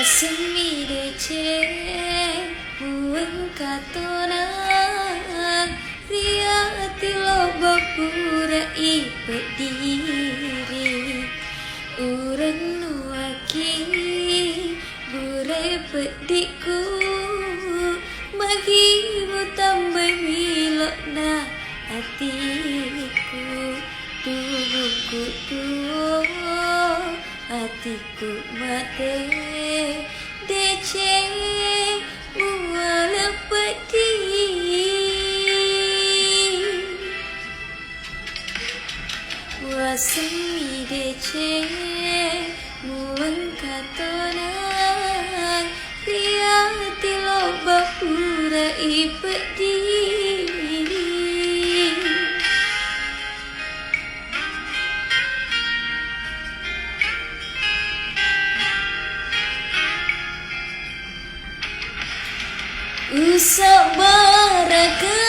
Deceng bueng katonang ria tilo bapura ipet diri urang nuaki burai pediku magi tambah milok na hatiku tubuhku hatiku mate Deceng Muwale Peddi wasemi Deceng mueng katonang ria tilo bapura ipet diri Usak baraka